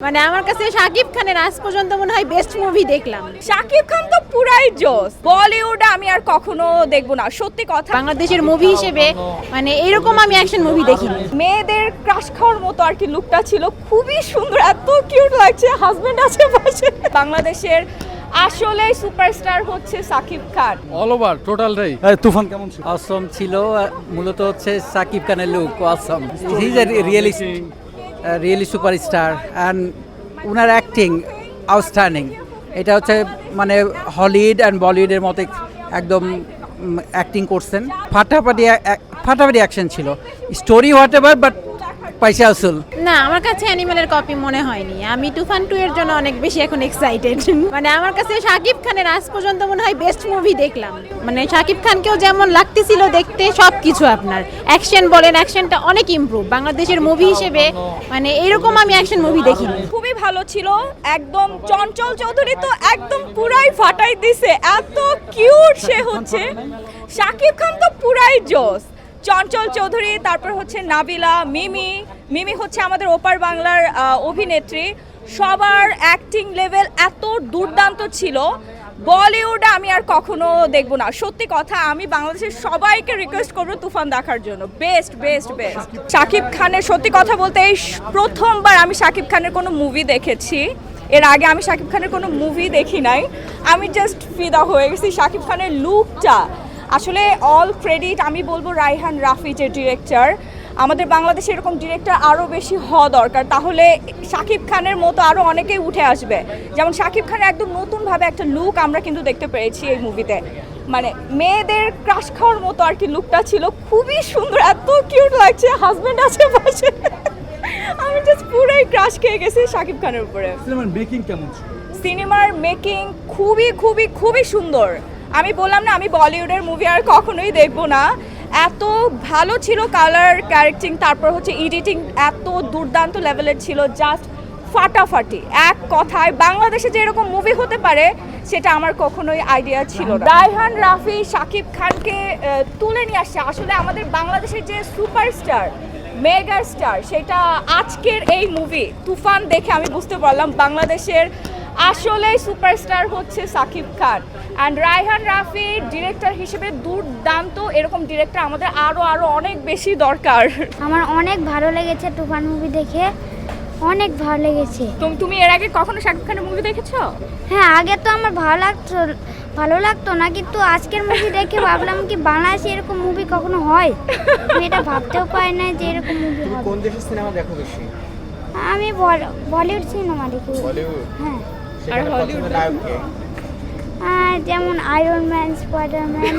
মানে আমার কাছে শাকিব খানের আজ পর্যন্ত মনে হয় বেস্ট মুভি দেখলাম। শাকিব খান তো পুরাই জোস। বলিউড আমি আর কখনো দেখবো না, সত্যি কথা। বাংলাদেশের মুভি হিসেবে মানে এরকম আমি অ্যাকশন মুভি দেখিনি। মেয়েদের ক্রাশ খাওয়ার মতো আর কি লুকটা ছিল, খুবই সুন্দর, এত কিউট লাগছে। হাজবেন্ড আছে পাশে। বাংলাদেশের আসলে সুপারস্টার হচ্ছে শাকিব খান। অল ওভার টোটালটাই। তুফান কেমন ছিল? অসম ছিল। মূলত হচ্ছে সাকিব খানের look Assam. He is a really superstar and উনার অ্যাক্টিং আউটস্ট্যান্ডিং। এটা হচ্ছে মানে হলিউড অ্যান্ড বলিউডের মতো একদম অ্যাক্টিং করছেন। ফাটাফাটি অ্যাকশন ছিল, স্টোরি হোয়াট এভার, বাট পয়সা আসল। না, আমার কাছে অ্যানিমেলের কপি মনে হয়নি। আমি তুফান 2 এর জন্য অনেক বেশি এখন এক্সাইটেড। মানে আমার কাছে শাকিব খানের আজ পর্যন্ত মনে হয় বেস্ট মুভি দেখলাম। মানে শাকিব খানকেও যেমন লাগতেছিল দেখতে, সবকিছু আপনার অ্যাকশন বলেন, অ্যাকশনটা অনেক ইমপ্রুভ। বাংলাদেশের মুভি হিসেবে মানে এরকম আমি অ্যাকশন মুভি দেখিনি। খুবই ভালো ছিল। একদম চঞ্চল চৌধুরী তো একদম পুরাই ফাটাই দিছে, এত কিউট সে হচ্ছে। শাকিব খান তো পুরাই জোস। চঞ্চল চৌধুরী, তারপর হচ্ছে নাবিলা, মিমি হচ্ছে আমাদের ওপার বাংলার অভিনেত্রী। সবার অ্যাক্টিং লেভেল এত দুর্দান্ত ছিল। বলিউডে আমি আর কখনো দেখবো না, সত্যি কথা। আমি বাংলাদেশের সবাইকে রিকোয়েস্ট করবো তুফান দেখার জন্য। Best best best. শাকিব খানের সত্যি কথা বলতে এই প্রথমবার আমি শাকিব খানের কোনো মুভি দেখেছি। এর আগে আমি শাকিব খানের কোনো মুভি দেখি নাই। আমি জাস্ট ফিদা হয়ে গেছি শাকিব খানের লুকটা। আসলে অল ক্রেডিট আমি বলবো রায়হান রাফি, যে ডিরেক্টর। আমাদের বাংলাদেশে এরকম ডিরেক্টর আরও বেশি হওয়া দরকার, তাহলে শাকিব খানের মতো আরও অনেকেই উঠে আসবে। যেমন শাকিব খানের একদম নতুনভাবে একটা লুক আমরা কিন্তু দেখতে পেরেছি এই মুভিতে। মানে মেয়েদের ক্রাশ খাওয়ার মতো আর কি লুকটা ছিল, খুবই সুন্দর, এত কিউট লাগছে। হাজবেন্ড আছে পাশে। আমি জাস্ট পুরোই ক্রাশ খেয়ে গেছি শাকিব খানের উপরে। সিনেমার মেকিং কেমন ছিল? সিনেমার মেকিং খুবই খুবই খুবই সুন্দর। আমি বললাম না, আমি বলিউডের মুভি আর কখনোই দেখবো না। এত ভালো ছিল কালার ক্যারেক্টারিং, তারপর হচ্ছে এডিটিং এত দুর্দান্ত লেভেলের ছিল, জাস্ট ফাটাফাটি। এক কথায় বাংলাদেশে যে এরকম মুভি হতে পারে সেটা আমার কখনোই আইডিয়া ছিল না। রায়হান রাফি শাকিব খানকে তুলে নিয়ে আসছে। আসলে আমাদের বাংলাদেশের যে সুপারস্টার, মেগা স্টার, সেটা আজকের এই মুভি তুফান দেখে আমি বুঝতে পারলাম বাংলাদেশের আসলে সুপারস্টার হচ্ছে শাকিব খান। অ্যান্ড রায়হান রাফি ডিরেক্টর হিসেবে দুর্দান্ত। এরকম ডিরেক্টর আমাদের আরও অনেক বেশি দরকার। আমার অনেক ভালো লেগেছে তুফান মুভি দেখে, অনেক ভালো লেগেছে। তুমি এর আগে কখনো শাকিব খানের মুভি দেখেছো? হ্যাঁ, আগে তো আমার ভালো লাগতো না, কিন্তু আজকের মুভি দেখে ভাবলাম কি বাংলাদেশে এরকম মুভি কখনো হয়। আমি এটা ভাবতেও পারি না যে এরকম মুভি হবে। কোন দেশের সিনেমা দেখো বেশি? আমি বলিউড সিনেমা দেখি। বলিউড? হ্যাঁ। আর হলিউড নায়ক কে? যেমন আয়রন ম্যান, স্পাইডারম্যান।